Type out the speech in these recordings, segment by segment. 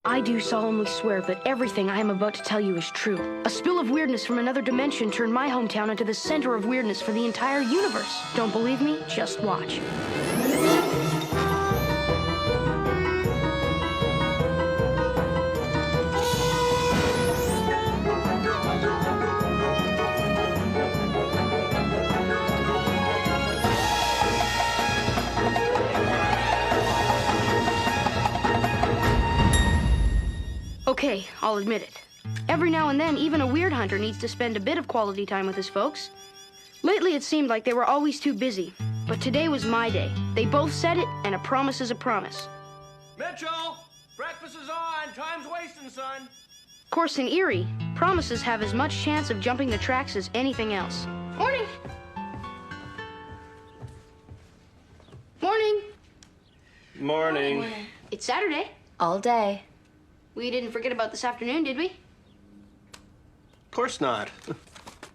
I do solemnly swear that everything I am about to tell you is true. A spill of weirdness from another dimension turned my hometown into the center of weirdness for the entire universe. Don't believe me? Just watch. Okay, I'll admit it. Every now and then, even a weird hunter needs to spend a bit of quality time with his folks. Lately, it seemed like they were always too busy. But today was my day. They both said it, and a promise is a promise. Mitchell! Breakfast is on! Time's wasting, son! Of course, in Eerie, promises have as much chance of jumping the tracks as anything else. Morning! Morning! Morning. It's Saturday. All day. We didn't forget about this afternoon, did we? Of course not.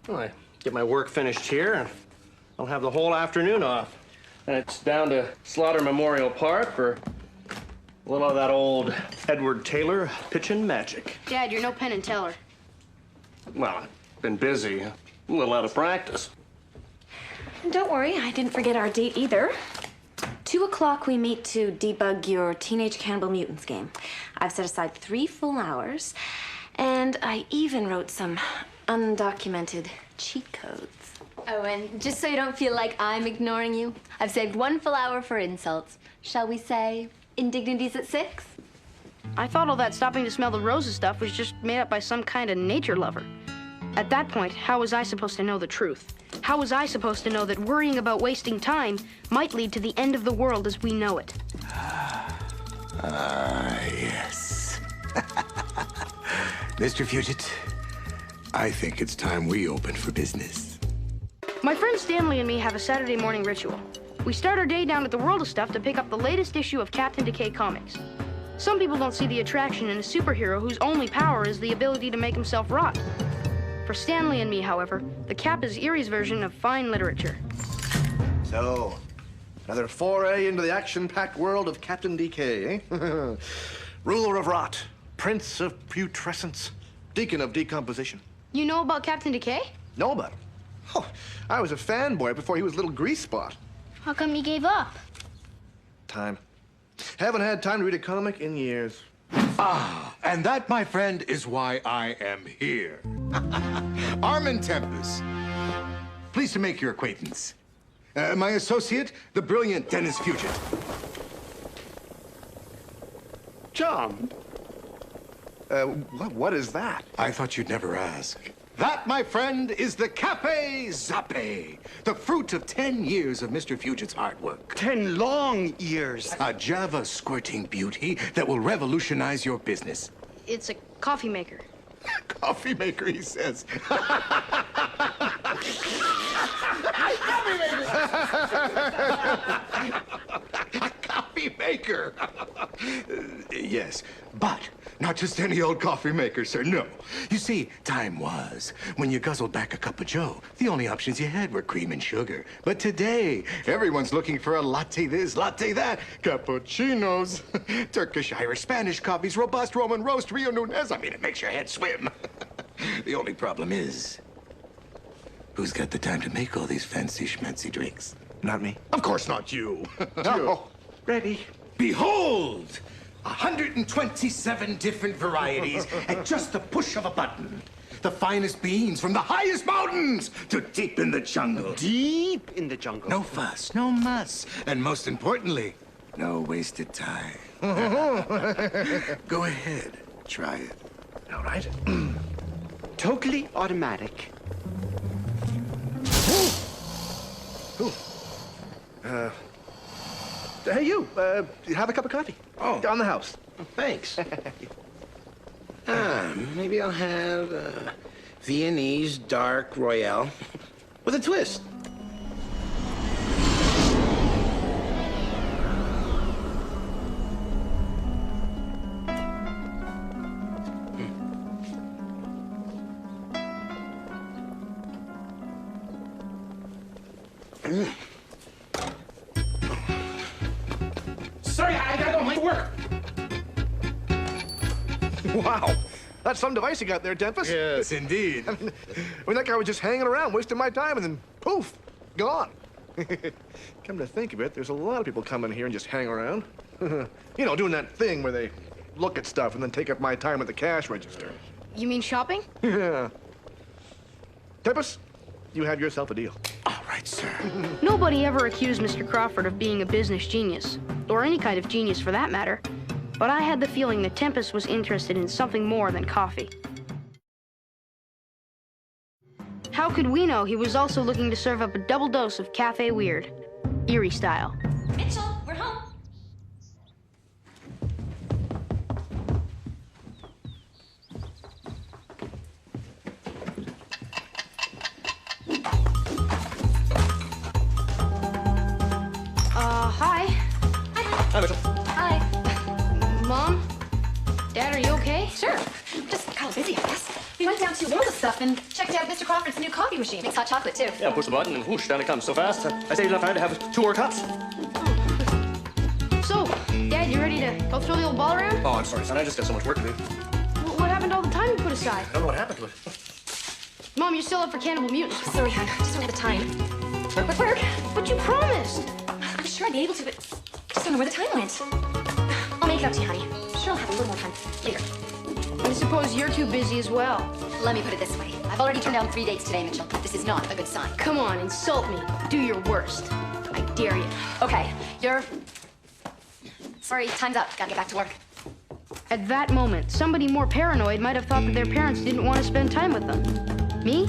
Well, I get my work finished here, and I'll have the whole afternoon off. And it's down to Slaughter Memorial Park for a little of that old Edward Taylor pitchin' magic. Dad, you're no Penn and Teller. Well, I've been busy, a little out of practice. Don't worry, I didn't forget our date either. 2 o'clock we meet to debug your Teenage Cannibal Mutants game. I've set aside 3 full hours, and I even wrote some undocumented cheat codes. Oh, and just so you don't feel like I'm ignoring you, I've saved 1 full hour for insults. Shall we say indignities at 6? I thought all that stopping to smell the roses stuff was just made up by some kind of nature lover. At that point, how was I supposed to know the truth? How was I supposed to know that worrying about wasting time might lead to the end of the world as we know it? Yes. Mr. Fugit, I think it's time we open for business. My friend Stanley and me have a Saturday morning ritual. We start our day down at the World of Stuff to pick up the latest issue of Captain Decay comics. Some people don't see the attraction in a superhero whose only power is the ability to make himself rot. For Stanley and me, however, the Cap is Eerie's version of fine literature. So, another foray into the action-packed world of Captain Decay, eh? Ruler of rot, prince of putrescence, deacon of decomposition. You know about Captain Decay? Know about him? Oh, I was a fanboy before he was a little grease spot. How come you gave up? Time. Haven't had time to read a comic in years. Ah, and that, my friend, is why I am here. Armin Tempest. Pleased to make your acquaintance. My associate, the brilliant Dennis Fugit. John. What is that? I thought you'd never ask. That, my friend, is the Cape Zappe, the fruit of 10 years of Mr. Fugit's hard work. 10 long years. A Java-squirting beauty that will revolutionize your business. It's a coffee maker. Coffee maker, he says. A coffee maker. Yes, but not just any old coffee maker, sir, no. You see, time was when you guzzled back a cup of joe. The only options you had were cream and sugar. But today, everyone's looking for a latte this, latte that. Cappuccinos, Turkish, Irish, Spanish coffees, robust Roman roast, Rio Nunez. I mean, it makes your head swim. The only problem is, who's got the time to make all these fancy schmancy drinks? Not me. Of course not you. No. Ready? Behold! 127 different varieties at just the push of a button. The finest beans from the highest mountains to deep in the jungle. Deep in the jungle. No fuss, no muss, and most importantly, no wasted time. Go ahead, try it. All right. Totally automatic. Hey, you. Have a cup of coffee. Oh. On the house. Thanks. Maybe I'll have Viennese dark royale with a twist. Sorry, I gotta go. My work. Wow. That's some device you got there, Tempest. Yes, indeed. I mean, that guy was just hanging around, wasting my time, and then poof, gone. Come to think of it, there's a lot of people come in here and just hang around. You know, doing that thing where they look at stuff and then take up my time at the cash register. You mean shopping? Yeah. Tempest, you have yourself a deal. All right, sir. Nobody ever accused Mr. Crawford of being a business genius, or any kind of genius for that matter. But I had the feeling that Tempest was interested in something more than coffee. How could we know he was also looking to serve up a double dose of Cafe Weird, Eerie style? Mitchell, we're home. Hi. Hi, Mitchell. Hi. Mom? Dad, are you okay? Sure. Just kind of busy, I guess. We went down to World of Stuff and checked out Mr. Crawford's new coffee machine. Makes hot chocolate, too. Yeah, push the button and whoosh, down it comes so fast. I saved enough time to have 2 more cups. So, Dad, you ready to go throw the old ball around? Oh, I'm sorry, son. I just got so much work to do. What happened to all the time you put aside? I don't know what happened to it. Mom, you're still up for Cannibal Mutants. Sorry, hon. Just don't have the time. Work. But you promised. I'm sure I'd be able to, but I just don't know where the time went. I'll make it up to you, honey. Sure, I'll have a little more time later. I suppose you're too busy as well. Let me put it this way. I've already turned down 3 dates today, Mitchell. This is not a good sign. Come on, insult me. Do your worst. I dare you. Okay, you're... Sorry, time's up. Gotta get back to work. At that moment, somebody more paranoid might have thought that their parents didn't want to spend time with them. Me?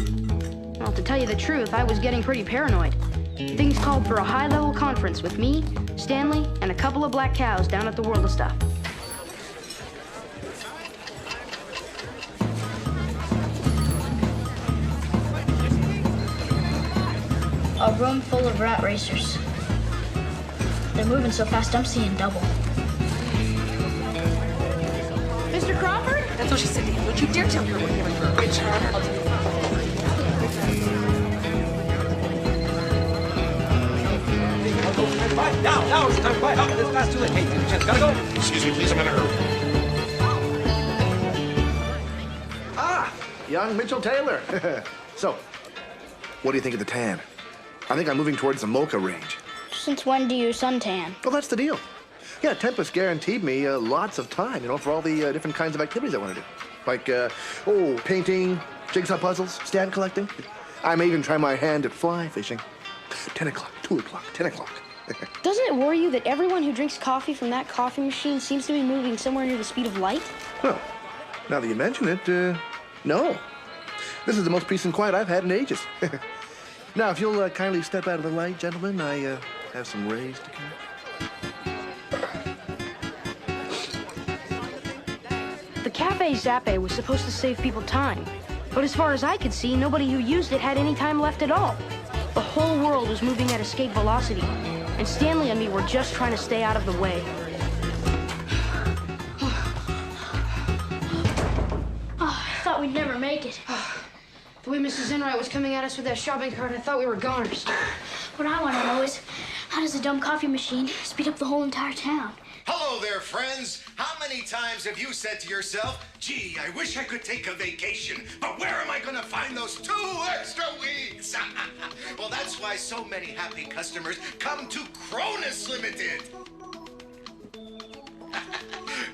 Well, to tell you the truth, I was getting pretty paranoid. Things called for a high-level conference with me, Stanley, and a couple of black cows down at the World of Stuff. A room full of rat racers. They're moving so fast, I'm seeing double. Mr. Crawford? That's what she said to him. Don't you dare tell her what you're doing for her. It's Now, it's time to buy. This class too late. Hey, chance, gotta go. Excuse me, please, I'm in a hurry. Ah, young Mitchell Taylor. So, what do you think of the tan? I think I'm moving towards the mocha range. Since when do you suntan? Well, that's the deal. Yeah, Tempest guaranteed me lots of time, you know, for all the different kinds of activities I want to do. Like, painting, jigsaw puzzles, stamp collecting. I may even try my hand at fly fishing. 10 o'clock, 2 o'clock, 10 o'clock. Doesn't it worry you that everyone who drinks coffee from that coffee machine seems to be moving somewhere near the speed of light? Well, now that you mention it, no. This is the most peace and quiet I've had in ages. Now, if you'll kindly step out of the light, gentlemen, I have some rays to catch. The Cafe Zappe was supposed to save people time. But as far as I could see, nobody who used it had any time left at all. The whole world was moving at escape velocity, and Stanley and me were just trying to stay out of the way. I thought we'd never make it. The way Mrs. Enright was coming at us with that shopping cart, I thought we were goners. What I want to know is, how does a dumb coffee machine speed up the whole entire town? Hello there, friends. How many times have you said to yourself, gee, I wish I could take a vacation, but where am I going to find those 2 extra weeks? Well, that's why so many happy customers come to Cronus Limited.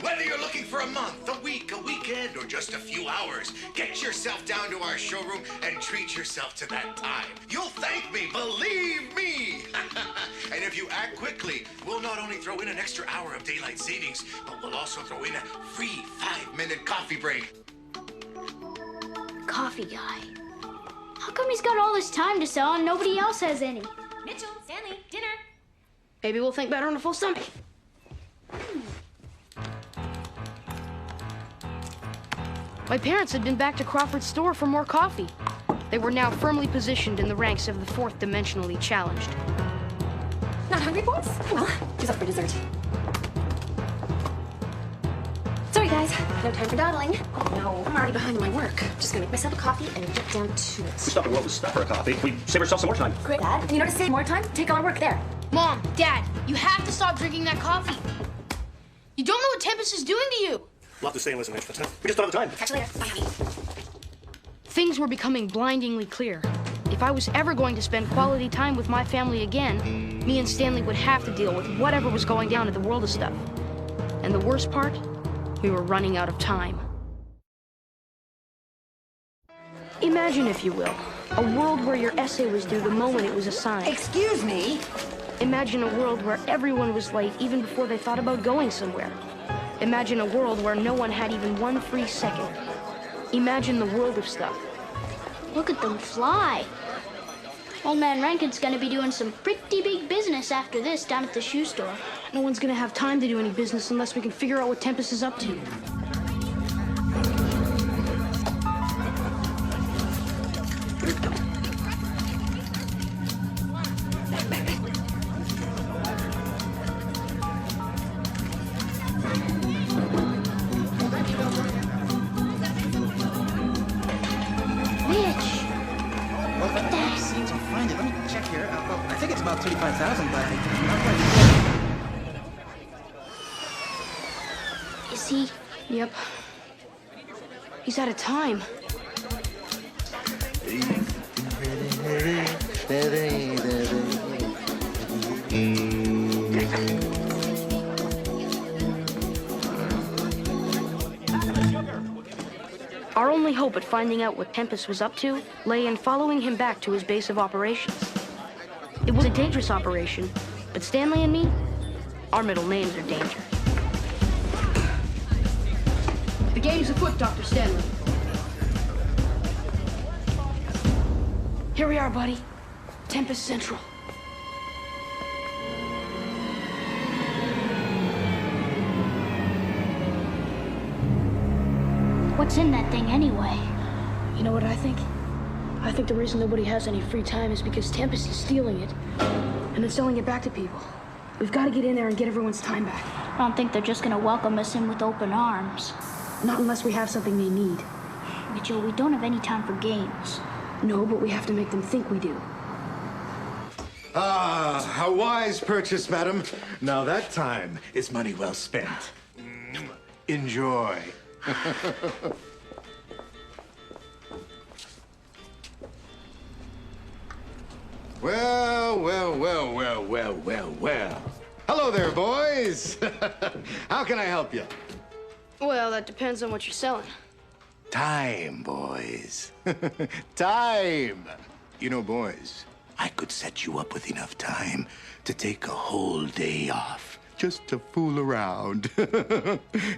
Whether you're looking for a month, a week, a weekend, or just a few hours, get yourself down to our showroom and treat yourself to that time. You'll thank me, believe me. And if you act quickly, we'll not only throw in an extra hour of daylight savings, but we'll also throw in a free 5-minute coffee break. Coffee guy. How come he's got all this time to sell and nobody else has any? Mitchell, Stanley, dinner. Maybe we'll think better on a full stomach. My parents had been back to Crawford's store for more coffee. They were now firmly positioned in the ranks of the 4th dimensionally challenged. Not hungry, boys? Well, who's up for dessert? Sorry, guys. No time for dawdling. Oh, no. I'm already behind on my work. Just gonna make myself a coffee and get down to it. We stop the world with stuff for a coffee. We save ourselves some more time. Great, Dad. And you know to save more time? Take all our work there. Mom, Dad, you have to stop drinking that coffee. You don't know what Tempest is doing to you. Love to stay and listen, Mitch, but we just don't have the time. Catch you later. Bye, honey. Things were becoming blindingly clear. If I was ever going to spend quality time with my family again, me and Stanley would have to deal with whatever was going down at the World of Stuff. And the worst part? We were running out of time. Imagine, if you will, a world where your essay was due the moment it was assigned. Excuse me? Imagine a world where everyone was late even before they thought about going somewhere. Imagine a world where no one had even one free second. Imagine the World of Stuff. Look at them fly. Old Man Rankin's gonna be doing some pretty big business after this down at the shoe store. No one's gonna have time to do any business unless we can figure out what Tempest is up to. I think it's about 35,000, but I'm not quite Is he? Yep. He's out of time. Our only hope at finding out what Tempest was up to lay in following him back to his base of operations. It was a dangerous operation, but Stanley and me, our middle names are Danger. The game's afoot, Dr. Stanley. Here we are, buddy. Tempest Central. What's in that thing anyway? You know what I think? I think the reason nobody has any free time is because Tempest is stealing it and then selling it back to people. We've got to get in there and get everyone's time back. I don't think they're just gonna welcome us in with open arms. Not unless we have something they need. Mitchell, we don't have any time for games. No, but we have to make them think we do. Ah, a wise purchase, madam. Now that time is money well spent. Enjoy. Well, well, well, well, well, well, well. Hello there, boys. How can I help you? Well, that depends on what you're selling. Time, boys. Time. You know, boys, I could set you up with enough time to take a whole day off just to fool around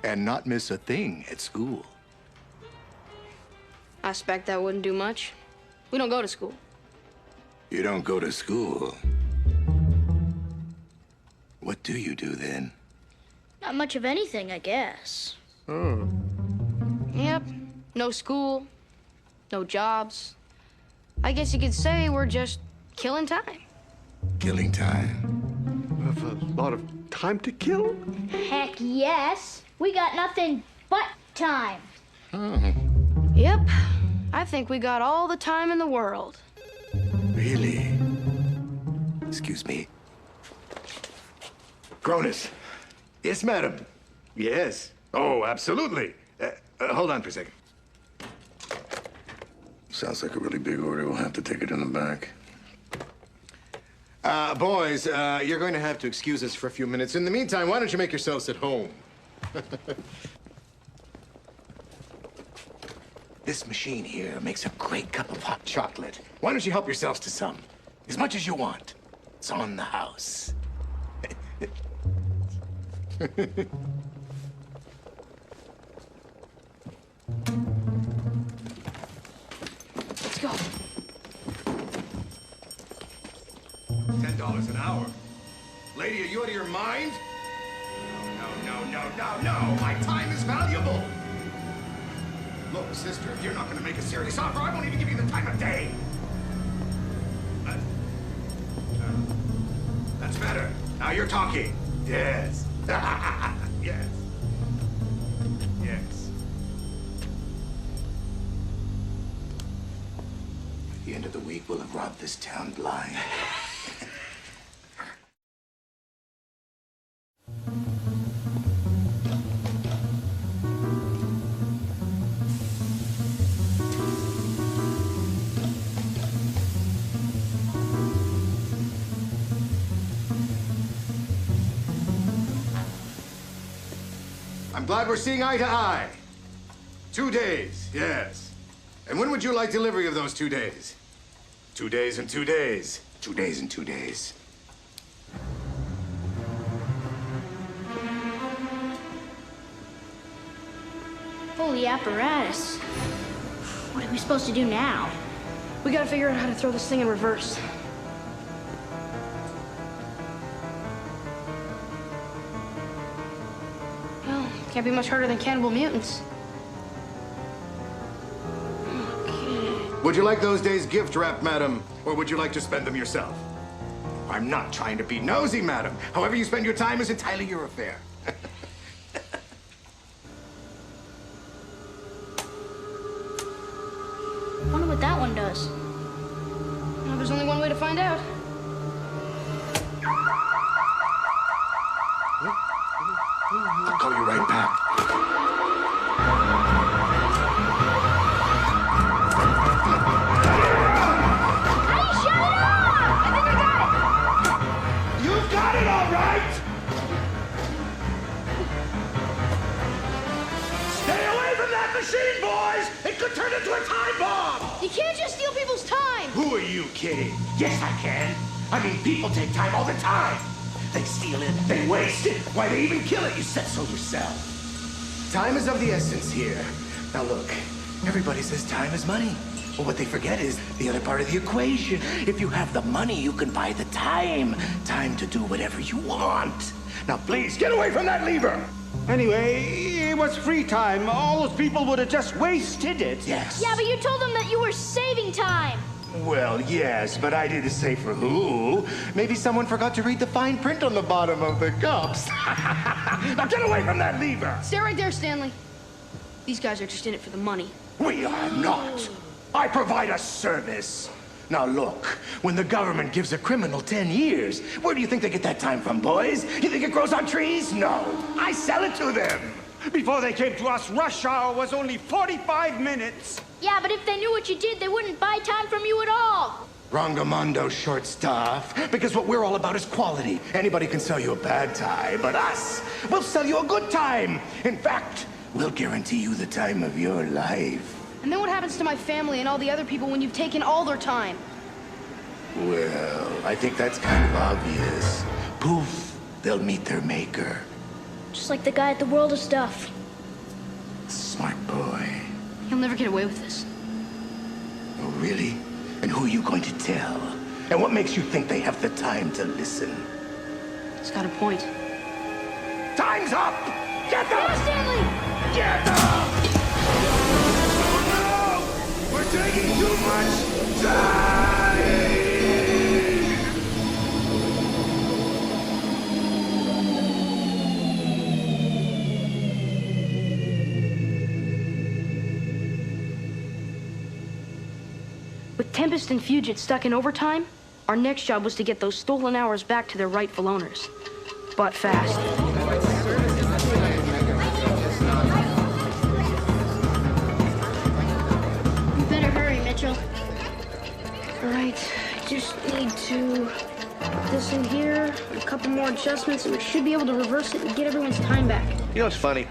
and not miss a thing at school. I expect that wouldn't do much. We don't go to school. You don't go to school. What do you do then? Not much of anything, I guess. Oh. Yep. No school. No jobs. I guess you could say we're just killing time. Killing time. We have a lot of time to kill? Heck yes. We got nothing but time. Oh. Yep. I think we got all the time in the world. Really? Excuse me. Cronus. Yes, madam. Yes. Oh, absolutely. Hold on for a second. Sounds like a really big order. We'll have to take it in the back. Boys, you're going to have to excuse us for a few minutes. In the meantime, why don't you make yourselves at home? This machine here makes a great cup of hot chocolate. Why don't you help yourselves to some? As much as you want. It's on the house. Let's go. $10 an hour. Lady, are you out of your mind? No. My time is valuable. Look, sister, if you're not going to make a serious offer, I won't even give you the time of day. That's better. Now you're talking. Yes. Yes. Yes. At the end of the week, we'll have robbed this town blind. I'm glad we're seeing eye to eye. 2 days, yes. And when would you like delivery of those 2 days? 2 days and 2 days. 2 days and 2 days. Holy apparatus. What are we supposed to do now? We gotta figure out how to throw this thing in reverse. Well, can't be much harder than cannibal mutants. Would you like those days gift wrapped, madam? Or would you like to spend them yourself? I'm not trying to be nosy, madam. However you spend your time is entirely your affair. Wonder what that one does. Well, there's only one way to find out. I'll call you right back. You've got it all right! Stay away from that machine, boys! It could turn into a time bomb! You can't just steal people's time! Who are you kidding? Yes, I can. I mean, people take time all the time. They steal it, they waste it. Why, they even kill it. You said so yourself. Time is of the essence here. Now look, everybody says time is money. Well, what they forget is the other part of the equation. If you have the money, you can buy the time. Time to do whatever you want. Now please, get away from that lever! Anyway, it was free time. All those people would have just wasted it. Yes. Yeah, but you told them that you were saving time. Well, yes, but I didn't say for who. Maybe someone forgot to read the fine print on the bottom of the cups. Now get away from that lever! Stay right there, Stanley. These guys are just in it for the money. We are not. I provide a service. Now look, when the government gives a criminal 10 years, where do you think they get that time from, boys? You think it grows on trees? No. I sell it to them. Before they came to us, rush hour was only 45 minutes. Yeah, but if they knew what you did, they wouldn't buy time from you at all. Rongamondo, short stuff. Because what we're all about is quality. Anybody can sell you a bad time, but us, we'll sell you a good time. In fact, we'll guarantee you the time of your life. And then what happens to my family and all the other people when you've taken all their time? Well, I think that's kind of obvious. Poof, they'll meet their maker. Just like the guy at the World of Stuff. Smart boy. He'll never get away with this. Oh, really? And who are you going to tell? And what makes you think they have the time to listen? He's got a point. Time's up! Get them! Go, Stanley! Get them! Oh, no! We're taking too much time! With Tempest and Fugit stuck in overtime, our next job was to get those stolen hours back to their rightful owners. But fast. You better hurry, Mitchell. All right, I just need to put this in here, a couple more adjustments, and we should be able to reverse it and get everyone's time back. You know what's funny?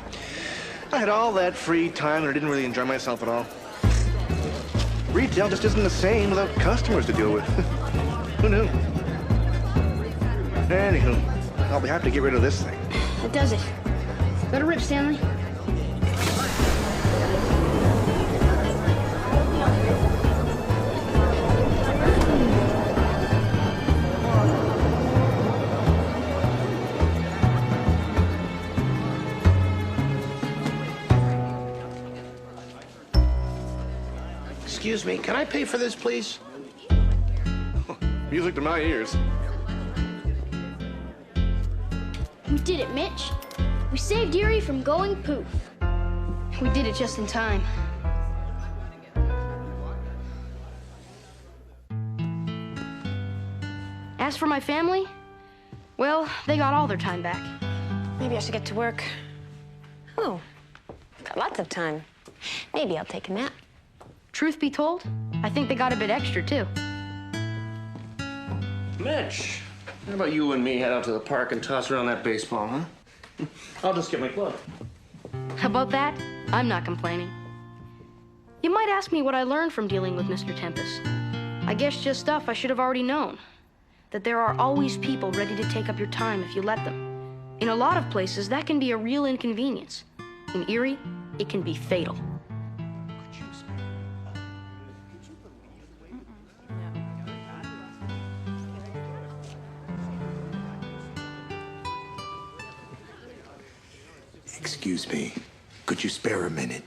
I had all that free time and I didn't really enjoy myself at all. Retail just isn't the same without customers to deal with. Who knew? Anywho, I'll be happy to get rid of this thing. What does it? Let it rip, Stanley. Excuse me, can I pay for this, please? Music to my ears. We did it, Mitch. We saved Eerie from going poof. We did it just in time. As for my family, well, they got all their time back. Maybe I should get to work. Oh, got lots of time. Maybe I'll take a nap. Truth be told, I think they got a bit extra, too. Mitch, how about you and me head out to the park and toss around that baseball, huh? I'll just get my glove. About that, I'm not complaining. You might ask me what I learned from dealing with Mr. Tempest. I guess just stuff I should have already known. That there are always people ready to take up your time if you let them. In a lot of places, that can be a real inconvenience. In Eerie, it can be fatal. Excuse me, could you spare a minute?